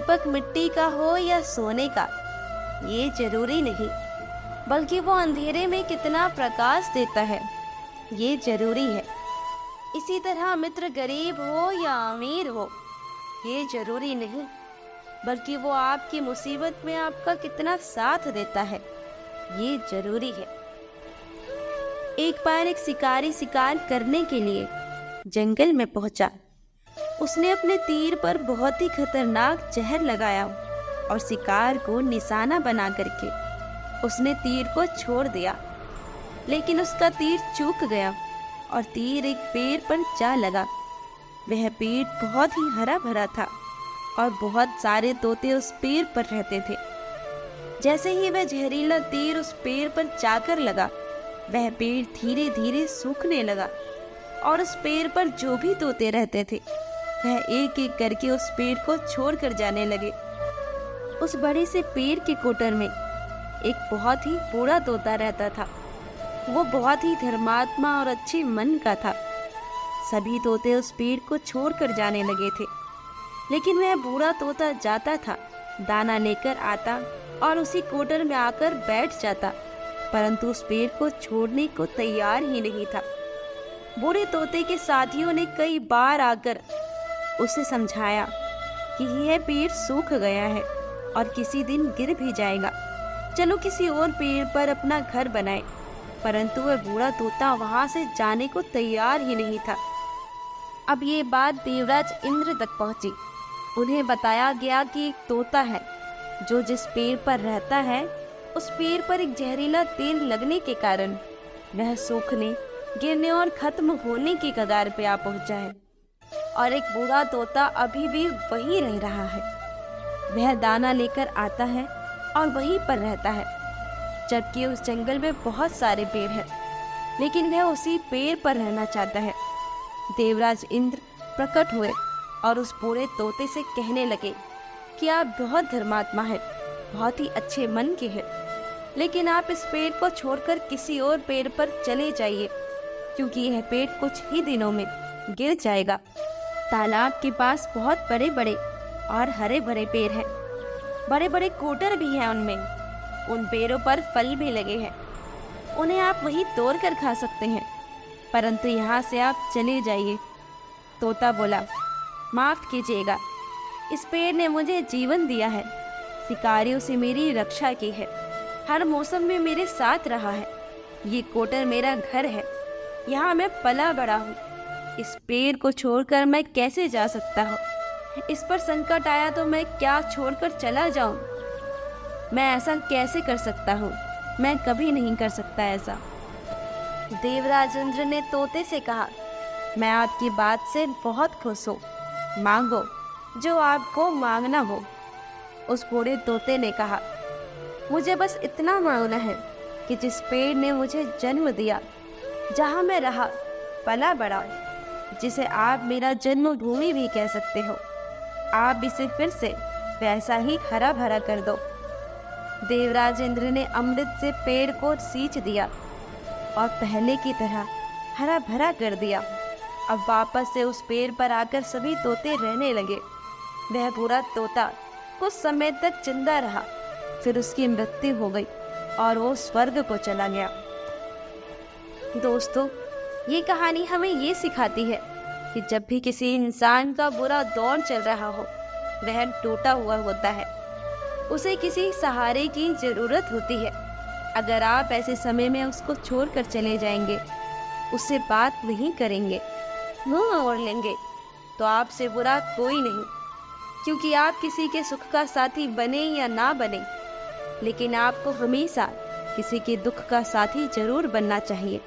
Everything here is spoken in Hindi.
दीपक मिट्टी का हो या सोने का, ये जरूरी नहीं, बल्कि वो अंधेरे में कितना प्रकाश देता है, ये जरूरी है। इसी तरह मित्र गरीब हो या अमीर हो, ये जरूरी नहीं, बल्कि वो आपकी मुसीबत में आपका कितना साथ देता है, ये जरूरी है। एक बार एक शिकारी शिकार करने के लिए जंगल में पहुंचा। उसने अपने तीर पर बहुत ही खतरनाक जहर लगाया और शिकार को निशाना बना करके उसने तीर को छोड़ दिया। लेकिन उसका तीर चूक गया और तीर एक पेड़ पर जा लगा। वह पेड़ बहुत ही हरा भरा था और बहुत सारे तोते उस पेड़ पर रहते थे। जैसे ही वह जहरीला तीर उस पेड़ पर जाकर लगा, वह पेड़ धीरे धीरे सूखने लगा और उस पेड़ पर जो भी तोते रहते थे वह एक एक करके उस पेड़ को छोड़कर जाने लगे। उस बड़े से पेड़ के कोटर में एक बहुत ही बूढ़ा तोता रहता था। वो बहुत ही धर्मात्मा और अच्छे मन का था। सभी तोते उस पेड़ को छोड़कर जाने लगे थे, लेकिन वह बूढ़ा तोता जाता था, दाना लेकर आता और उसी कोटर में आकर बैठ जाता, परंतु उस पेड़ को छोड़ने को तैयार ही नहीं था। बूढ़े तोते के साथियों ने कई बार आकर उसे समझाया कि यह पेड़ सूख गया है और किसी दिन गिर भी जाएगा, चलो किसी और पेड़ पर अपना घर बनाए, परंतु वह बूढ़ा तोता वहां से जाने को तैयार ही नहीं था। अब ये बात देवराज इंद्र तक पहुंची। उन्हें बताया गया कि एक तोता है जो जिस पेड़ पर रहता है, उस पेड़ पर एक जहरीला तेल लगने के कारण वह सूखने, गिरने और खत्म होने की कगार पे आ पहुंचा है और एक बूढ़ा तोता अभी भी वहीं रह रहा है। वह दाना लेकर आता है और वहीं पर रहता है, जबकि उस जंगल में बहुत सारे पेड़ हैं, लेकिन वह उसी पेड़ पर रहना चाहता है। देवराज इंद्र प्रकट हुए और उस बूढ़े तोते से कहने लगे कि आप बहुत धर्मात्मा हैं, बहुत ही अच्छे मन के हैं, लेकिन आप इस पेड़ को छोड़कर किसी और पेड़ पर चले जाइए, क्योंकि यह पेड़ कुछ ही दिनों में गिर जाएगा। तालाब के पास बहुत बड़े बड़े और हरे भरे पेड़ हैं, बड़े बड़े कोटर भी हैं उनमें। उन पेड़ों पर फल भी लगे हैं, उन्हें आप वहीं तोड़ कर खा सकते हैं, परंतु यहाँ से आप चले जाइए। तोता बोला, माफ कीजिएगा, इस पेड़ ने मुझे जीवन दिया है, शिकारियों से मेरी रक्षा की है, हर मौसम में मेरे साथ रहा है, ये कोटर मेरा घर है, यहाँ मैं पला बड़ा हूँ। इस पेड़ को छोड़कर मैं कैसे जा सकता हूँ? इस पर संकट आया तो मैं क्या छोड़कर चला जाऊं? मैं ऐसा कैसे कर सकता हूँ? मैं कभी नहीं कर सकता ऐसा। देवराज इंद्र ने तोते से कहा, मैं आपकी बात से बहुत खुश हूँ, मांगो जो आपको मांगना हो। उस बूढ़े तोते ने कहा, मुझे बस इतना मांगना है कि जिस पेड़ ने मुझे जन्म दिया, जहाँ मैं रहा, पला बड़ा, जिसे आप मेरा जन्मभूमि भी कह सकते हो, आप इसे फिर से वैसा ही हरा भरा कर दो। देवराज इंद्र ने अमृत से पेड़ को सींच दिया और पहले की तरह हरा भरा कर दिया। अब वापस से उस पेड़ पर आकर सभी तोते रहने लगे। वह बूढ़ा तोता कुछ समय तक जिंदा रहा, फिर उसकी मृत्यु हो गई और वो स्वर्ग को चला गया। दोस्तों, ये कहानी हमें ये सिखाती है कि जब भी किसी इंसान का बुरा दौर चल रहा हो, वह टूटा हुआ होता है, उसे किसी सहारे की जरूरत होती है। अगर आप ऐसे समय में उसको छोड़कर चले जाएंगे, उससे बात नहीं करेंगे, मुंह मोड़ लेंगे, तो आपसे बुरा कोई नहीं, क्योंकि आप किसी के सुख का साथी बने या ना बने, लेकिन आपको हमेशा किसी के दुख का साथी जरूर बनना चाहिए।